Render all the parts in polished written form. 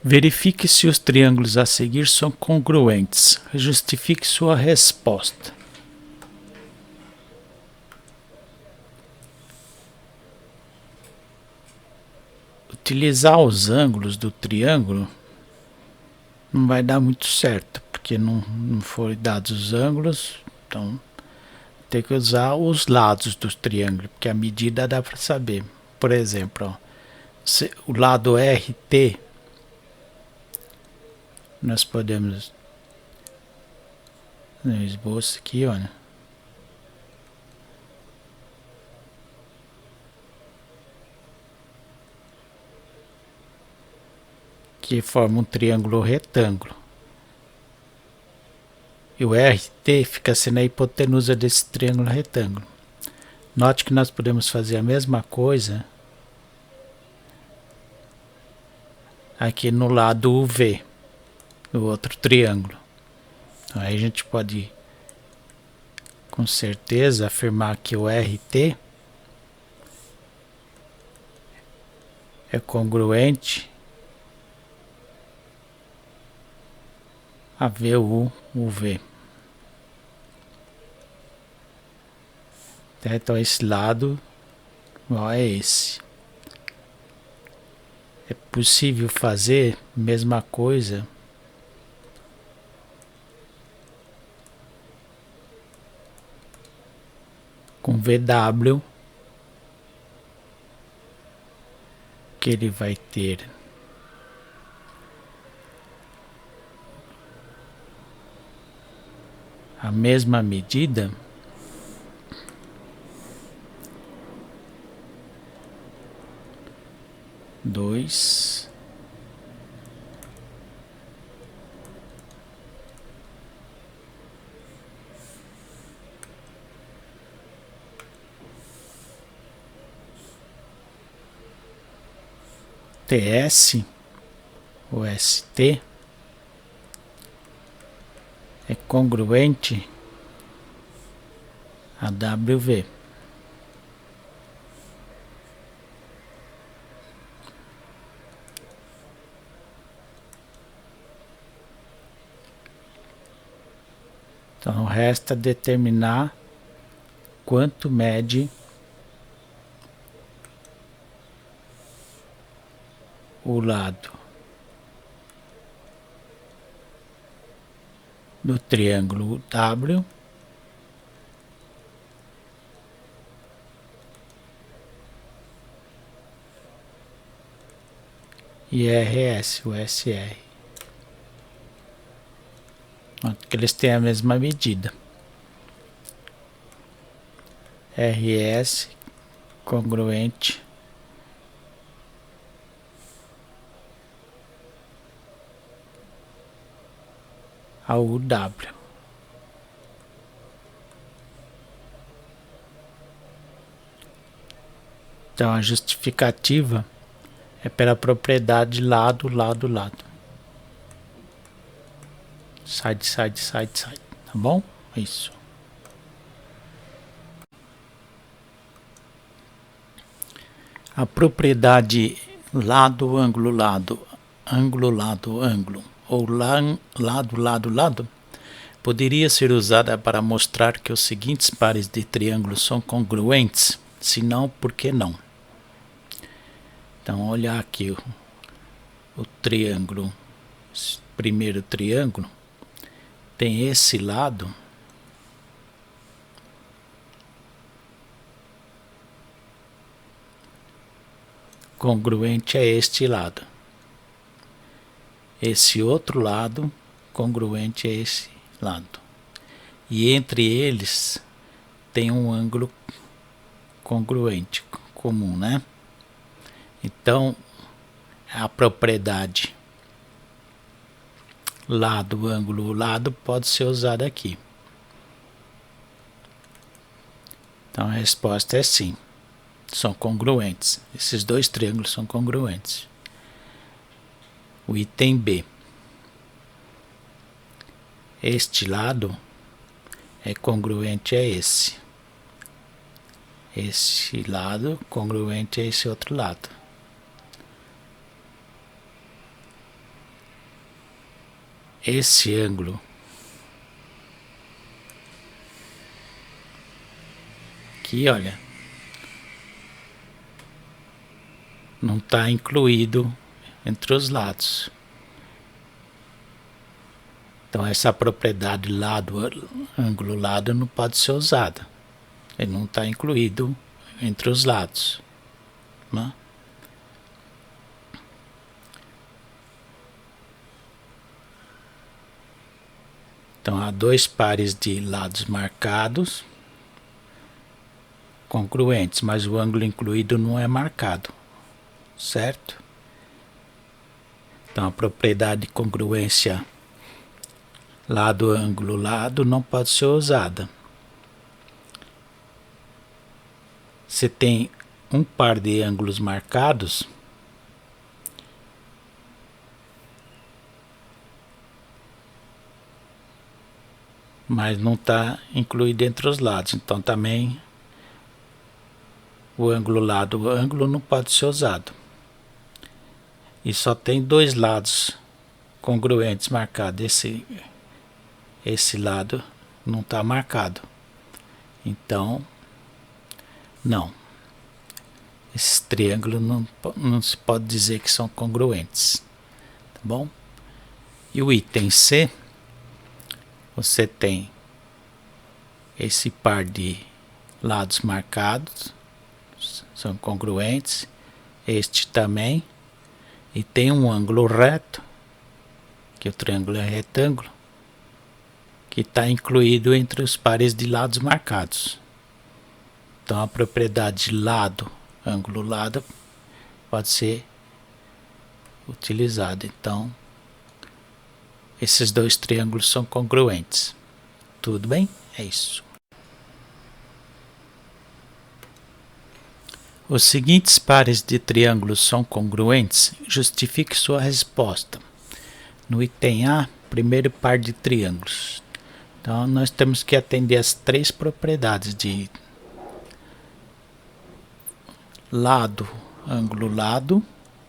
Verifique se os triângulos a seguir são congruentes. Justifique sua resposta. Utilizar os ângulos do triângulo não vai dar muito certo, porque não foram dados os ângulos, então tem que usar os lados do triângulo, porque a medida dá para saber. Por exemplo, ó, o lado RT, nós podemos no esboço aqui, olha, que forma um triângulo retângulo, e o RT fica sendo a hipotenusa desse triângulo retângulo. Note que nós podemos fazer a mesma coisa aqui no lado UV, do outro triângulo. Então, aí a gente pode com certeza afirmar que o RT é congruente a VUV. Então esse lado igual é esse. É possível fazer a mesma coisa com VW, que ele vai ter a mesma medida dois TS ou ST é congruente a WV. Então resta determinar quanto mede o lado do triângulo W e RS, o SR. Que eles têm a mesma medida. RS congruente ao W. Então a justificativa é pela propriedade lado, lado, lado. Side, side, side, side. Tá bom? Isso. A propriedade lado, ângulo, lado, ângulo, lado, ângulo, ou lado, lado, lado, poderia ser usada para mostrar que os seguintes pares de triângulos são congruentes. Se não, por que não? Então, olha aqui o triângulo, primeiro triângulo, tem esse lado congruente a este lado. Esse outro lado congruente a esse lado. E entre eles tem um ângulo congruente, comum, né? Então, a propriedade lado, ângulo, lado pode ser usada aqui. Então, a resposta é sim. São congruentes. Esses dois triângulos são congruentes. O item B. Este lado é congruente a esse. Esse lado congruente a esse outro lado. esse ângulo aqui, olha, não está incluído entre os lados. Então essa propriedade lado, ângulo lado não pode ser usada. Ele não está incluído entre os lados, né? Então há dois pares de lados marcados congruentes, mas o ângulo incluído não é marcado, certo? Então a propriedade de congruência lado, ângulo, lado não pode ser usada. Você tem um par de ângulos marcados, mas não está incluído entre os lados, então também o ângulo lado, o ângulo não pode ser usado. E só tem dois lados congruentes marcados, esse lado não está marcado, então não, esses triângulos não se pode dizer que são congruentes, tá bom? E o item C, você tem esse par de lados marcados, são congruentes, este também, e tem um ângulo reto, que o triângulo é retângulo, que está incluído entre os pares de lados marcados. Então a propriedade lado, ângulo, lado pode ser utilizada. Então esses dois triângulos são congruentes. Tudo bem? É isso. Os seguintes pares de triângulos são congruentes? Justifique sua resposta. No item A, primeiro par de triângulos. Então nós temos que atender as três propriedades de lado, ângulo, lado,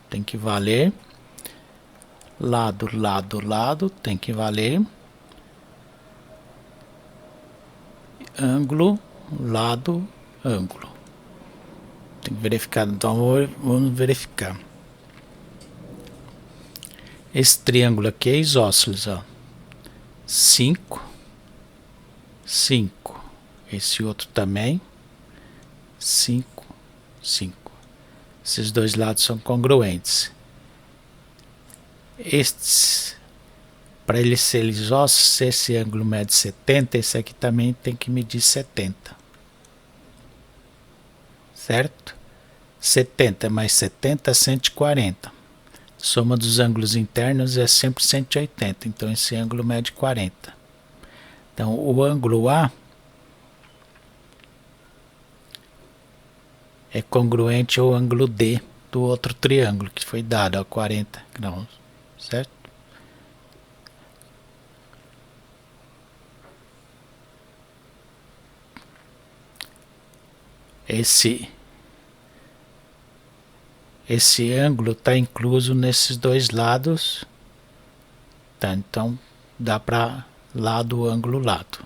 tem que valer. Lado, lado, lado, tem que valer. Ângulo, lado, ângulo. Tem que verificar, então vamos verificar. Esse triângulo aqui é isósceles, ó. 5, 5. Esse outro também. 5, 5. Esses dois lados são congruentes. Estes, para ele ser isósceles, se esse ângulo mede 70, esse aqui também tem que medir 70. Certo? 70 mais 70 é 140. Soma dos ângulos internos é sempre 180, então esse ângulo mede 40. Então o ângulo A é congruente ao ângulo D do outro triângulo que foi dado a 40 graus, certo? Esse ângulo está incluso nesses dois lados, tá? Então dá para lado, ângulo, lado,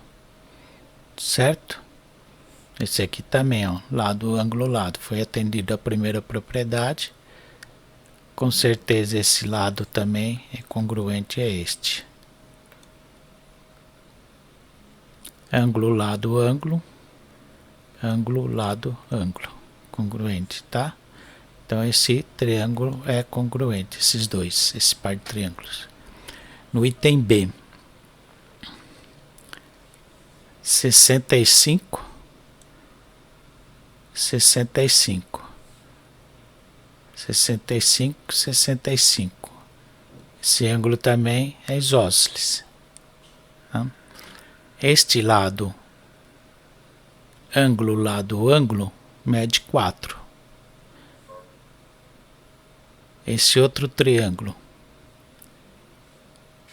certo? Esse aqui também, ó, lado, ângulo, lado, foi atendido a primeira propriedade. Com certeza esse lado também é congruente a este. Ângulo, lado, ângulo, ângulo, lado, ângulo, congruente, tá? Então esse triângulo é congruente, esses dois, esse par de triângulos. No item B, 65, 65, 65, 65. Esse ângulo também é isósceles. Tá? Este lado, ângulo, lado, ângulo, mede 4. Esse outro triângulo,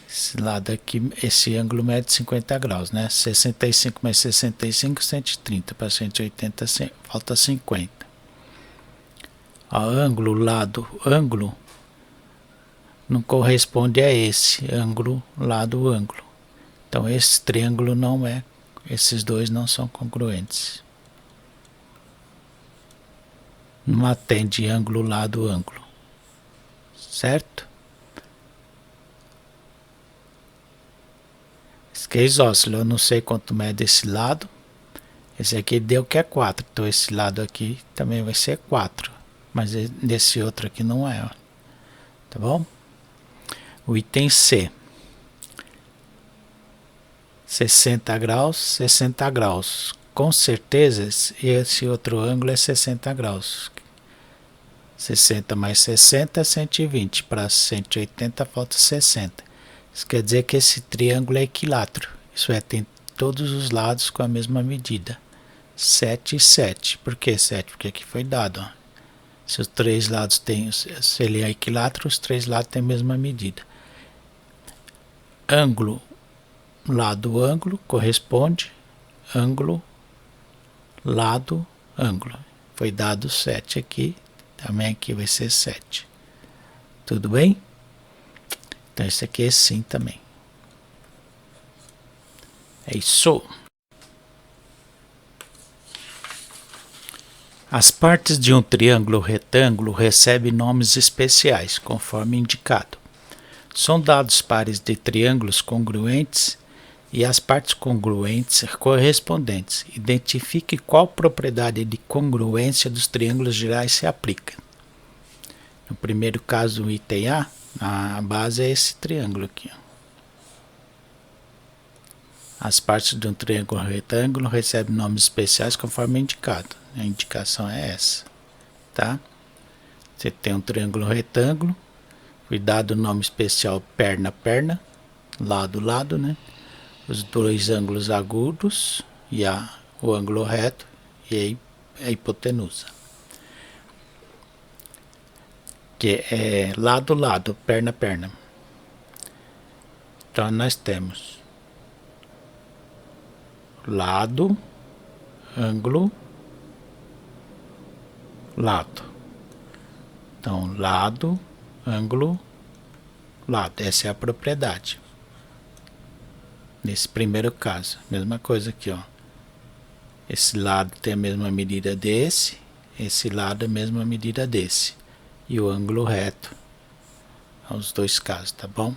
esse lado aqui, esse ângulo mede 50 graus, né? 65 mais 65, 130. Para 180, falta 50. Ó, ângulo, lado, ângulo, não corresponde a esse ângulo lá do ângulo. Então esse triângulo não é, esses dois não são congruentes. Não atende ângulo lá do ângulo, certo? Esse aqui é isósceles, eu não sei quanto mede esse lado. Esse aqui deu que é 4, então esse lado aqui também vai ser 4. Mas desse outro aqui não é, ó. Tá bom? O item C. 60 graus, 60 graus. Com certeza esse outro ângulo é 60 graus. 60 mais 60 é 120. Para 180 falta 60. Isso quer dizer que esse triângulo é equilátero. Isso é, tem todos os lados com a mesma medida. 7 e 7. Por que 7? Porque aqui foi dado. Ó. Se os três lados têm, se ele é equilátero, os três lados têm a mesma medida. Ângulo, lado, ângulo, corresponde. Ângulo, lado, ângulo. Foi dado 7 aqui, também aqui vai ser 7. Tudo bem? Então esse aqui é sim também. É isso. As partes de um triângulo ou retângulo recebem nomes especiais, conforme indicado. São dados pares de triângulos congruentes e as partes congruentes correspondentes. Identifique qual propriedade de congruência dos triângulos gerais se aplica. No primeiro caso, o item A, a base é esse triângulo aqui. As partes de um triângulo ou retângulo recebem nomes especiais conforme indicado. A indicação é essa, tá? Você tem um triângulo retângulo, cuidado do nome especial perna, perna, lado, lado, né? Os dois ângulos agudos e o ângulo reto e a hipotenusa. Que é lado, lado, perna, perna. Então nós temos lado, ângulo, lado. Então, lado, ângulo, lado. Essa é a propriedade. Nesse primeiro caso, mesma coisa aqui, ó. Esse lado tem a mesma medida desse, esse lado a mesma medida desse. E o ângulo reto, os dois casos, tá bom?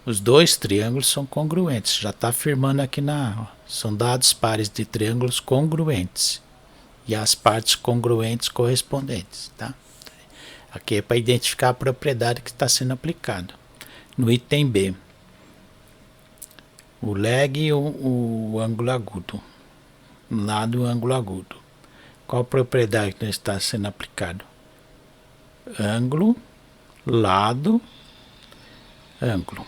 Os dois triângulos são congruentes, já está afirmando aqui ó, são dados pares de triângulos congruentes. E as partes congruentes correspondentes, tá? Aqui é para identificar a propriedade que está sendo aplicada. No item B, o leg e o ângulo agudo. Lado e o ângulo agudo. Qual a propriedade que está sendo aplicado? Ângulo, lado, ângulo.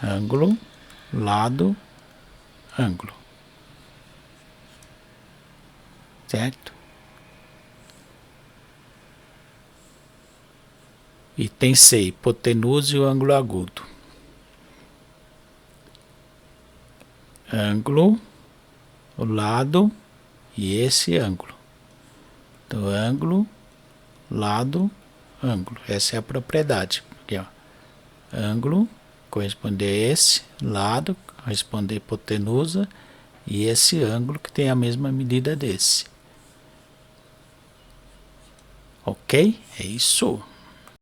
Ângulo, lado, ângulo. Certo? Item C, hipotenusa e o ângulo agudo. Ângulo, o lado e esse ângulo. Então, ângulo, lado, ângulo. Essa é a propriedade. Aqui, ó. Ângulo corresponde a esse, lado corresponde a hipotenusa e esse ângulo que tem a mesma medida desse. Ok? É isso.